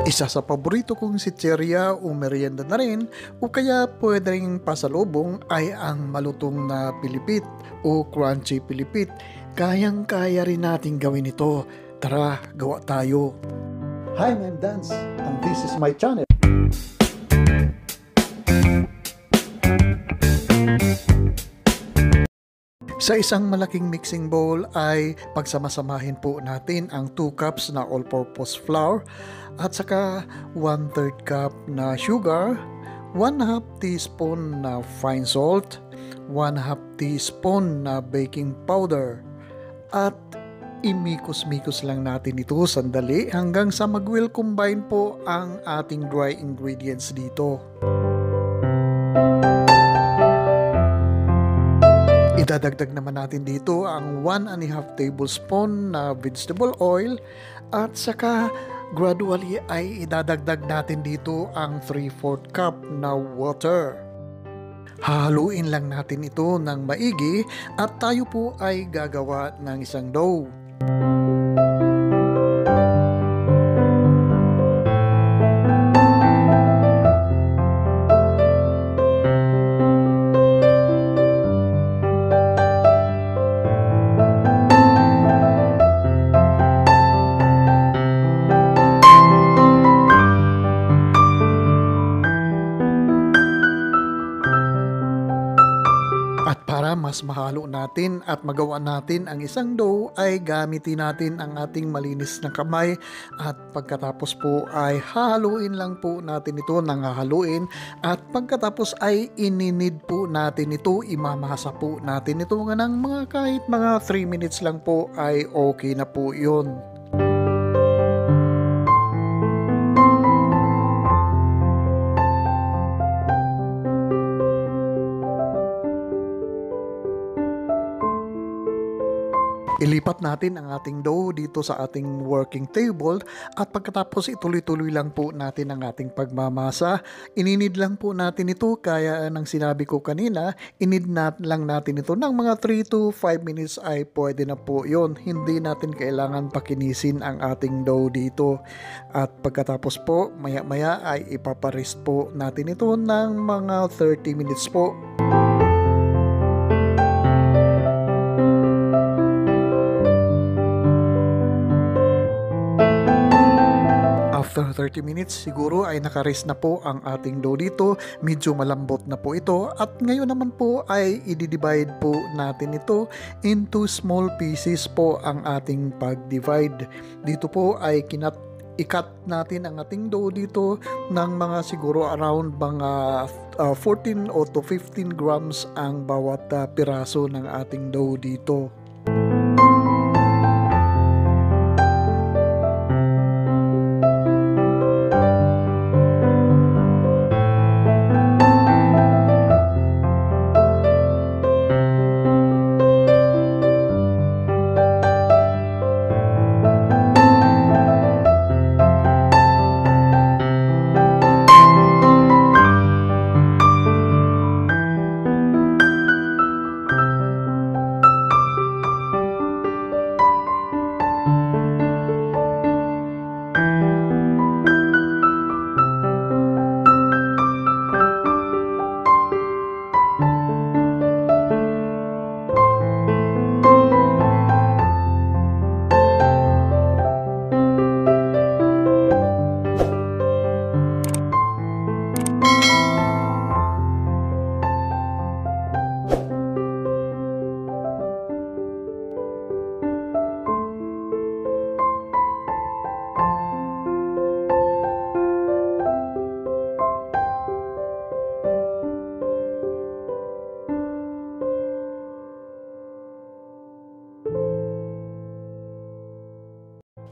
Isa sa paborito kong sitserya o merienda na rin o kaya pwede rin pasalubong ay ang malutong na pilipit o crunchy pilipit. Kayang-kaya rin natin gawin ito. Tara, gawa tayo. Hi, I'm Dance and this is my channel. Sa isang malaking mixing bowl ay pagsamasamahin po natin ang 2 cups na all-purpose flour at saka 1/3 cup na sugar, 1/2 teaspoon na fine salt, 1/2 teaspoon na baking powder at imikos-mikos lang natin ito sandali hanggang sa mag-well combine po ang ating dry ingredients dito. Idadagdag naman natin dito ang 1.5 tablespoon na vegetable oil at saka gradually ay idadagdag natin dito ang 3/4 cup na water. Hahaluin lang natin ito ng maigi at tayo po ay gagawa ng isang dough. At para mas mahalo natin at magawa natin ang isang dough ay gamitin natin ang ating malinis na kamay at pagkatapos po ay hahaluin lang po natin ito ng hahaluin at pagkatapos ay ininid po natin ito, imamasa po natin ito ng mga kahit mga 3 minutes lang po ay okay na po yun. Ilipat natin ang ating dough dito sa ating working table at pagkatapos ituloy-tuloy lang po natin ang ating pagmamasa. Ininid lang po natin ito kaya ng sinabi ko kanina, inid lang natin ito ng mga 3 to 5 minutes ay pwede na po yon. Hindi natin kailangan pakinisin ang ating dough dito. At pagkatapos po maya-maya ay ipaparest po natin ito ng mga 30 minutes po. After 30 minutes, siguro ay nakarest na po ang ating dough dito. Medyo malambot na po ito. At ngayon naman po ay i-divide po natin ito into small pieces po ang ating pag-divide. Dito po ay i-cut natin ang ating dough dito ng mga siguro around mga 14 o to 15 grams ang bawat piraso ng ating dough dito.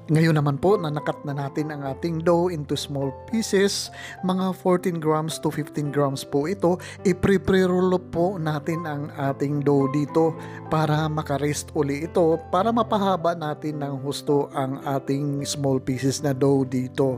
Ngayon naman po na nakat na natin ang ating dough into small pieces, mga 14 grams to 15 grams po ito, i-pre-roll po natin ang ating dough dito para makarest uli ito, para mapahaba natin ng husto ang ating small pieces na dough dito.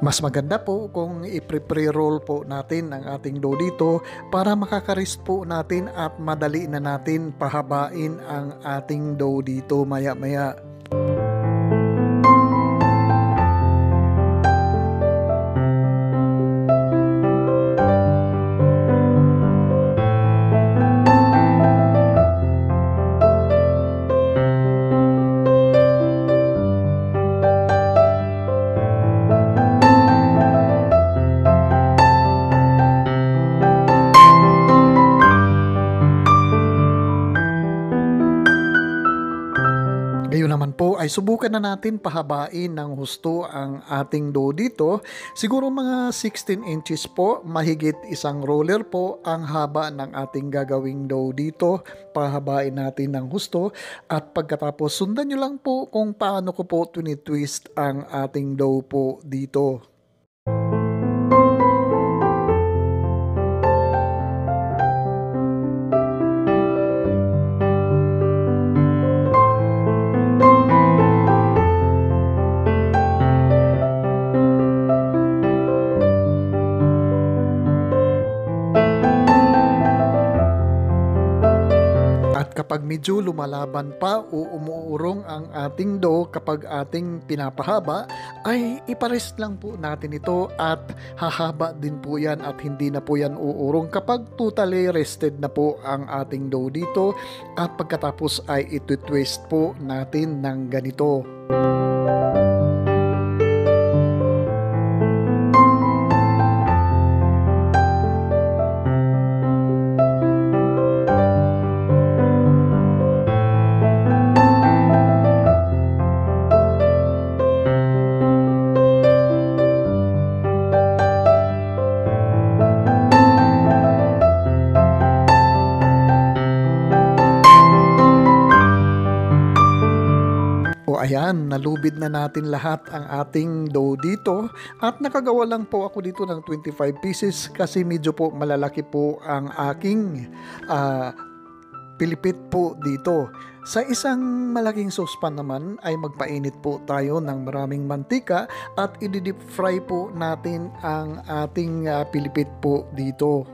Mas maganda po kung i-pre-roll po natin ang ating dough dito para makaka-rest po natin at madali na natin pahabain ang ating dough dito maya-maya. Ngayon naman po ay subukan na natin pahabain ng husto ang ating dough dito. Siguro mga 16 inches po, mahigit isang roller po ang haba ng ating gagawing dough dito. Pahabain natin ng husto at pagkatapos sundan nyo lang po kung paano ko po twist ang ating dough po dito. Kapag medyo lumalaban pa o umuurong ang ating dough kapag ating pinapahaba, ay iparest lang po natin ito at hahaba din po yan at hindi na po yan uurong kapag totally rested na po ang ating dough dito at pagkatapos ay ito-twist po natin ng ganito. Ayan, nalubid na natin lahat ang ating dough dito at nakagawa lang po ako dito ng 25 pieces kasi medyo po malalaki po ang aking pilipit po dito. Sa isang malaking saucepan naman ay magpainit po tayo ng maraming mantika at i-deep fry po natin ang ating pilipit po dito.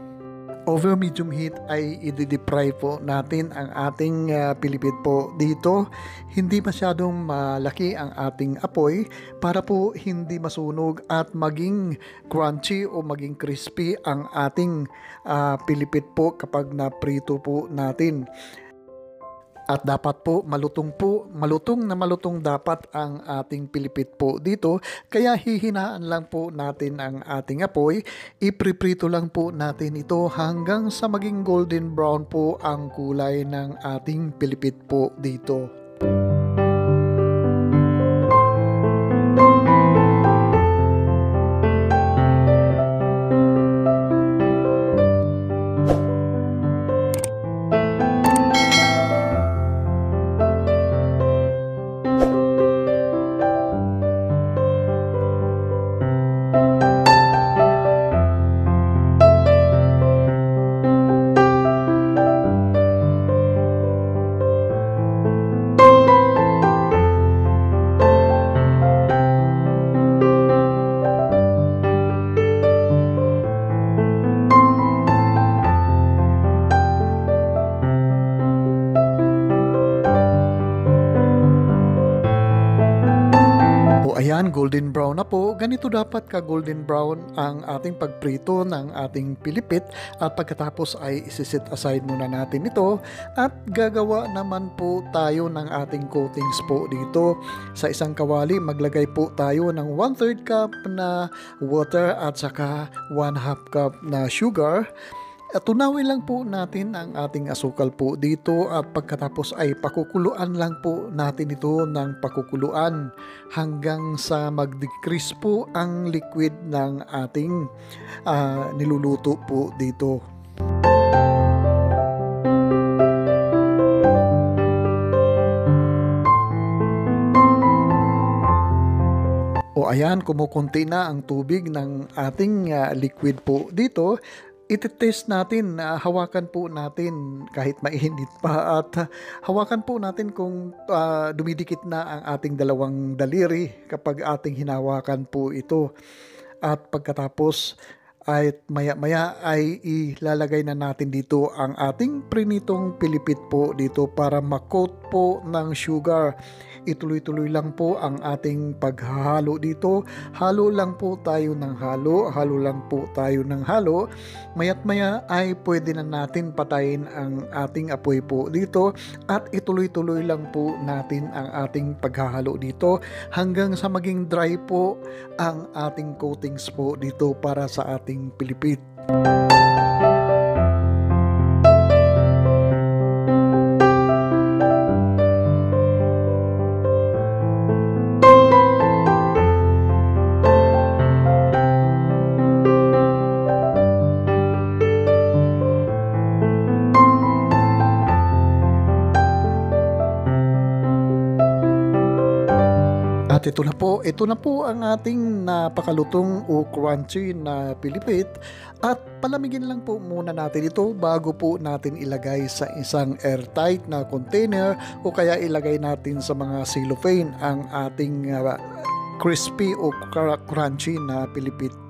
Over medium heat ay i-deep fry po natin ang ating pilipit po dito. Hindi masyadong malaki ang ating apoy para po hindi masunog at maging crunchy o maging crispy ang ating pilipit po kapag na-prito po natin. At dapat po malutong na malutong dapat ang ating pilipit po dito. Kaya hihinaan lang po natin ang ating apoy. Ipriprito lang po natin ito hanggang sa maging golden brown po ang kulay ng ating pilipit po dito. Ayan, golden brown na po. Ganito dapat ka golden brown ang ating pagprito ng ating pilipit at pagkatapos ay isisit aside muna natin ito at gagawa naman po tayo ng ating coatings po dito. Sa isang kawali maglagay po tayo ng 1/3 cup na water at saka 1/2 cup na sugar. At tunawin lang po natin ang ating asukal po dito at pagkatapos ay pakukuluan lang po natin ito ng pakukuluan hanggang sa mag-decrease po ang liquid ng ating niluluto po dito. O ayan, kumukunti na ang tubig ng ating liquid po dito. Iti-test natin, hawakan po natin kahit mainit pa at hawakan po natin kung dumidikit na ang ating dalawang daliri kapag ating hinawakan po ito. at pagkatapos ay maya-maya ay ilalagay na natin dito ang ating prinitong pilipit po dito para ma-coat po ng sugar. Ituloy-tuloy lang po ang ating paghahalo dito. Halo lang po tayo ng halo, halo lang po tayo ng halo. Maya't maya ay pwede na natin patayin ang ating apoy po dito at ituloy-tuloy lang po natin ang ating paghahalo dito hanggang sa maging dry po ang ating coatings po dito para sa ating pilipit. At ito na po ang ating napakalutong o crunchy na pilipit at palamigin lang po muna natin ito bago po natin ilagay sa isang airtight na container o kaya ilagay natin sa mga cellophane ang ating crispy o crunchy na pilipit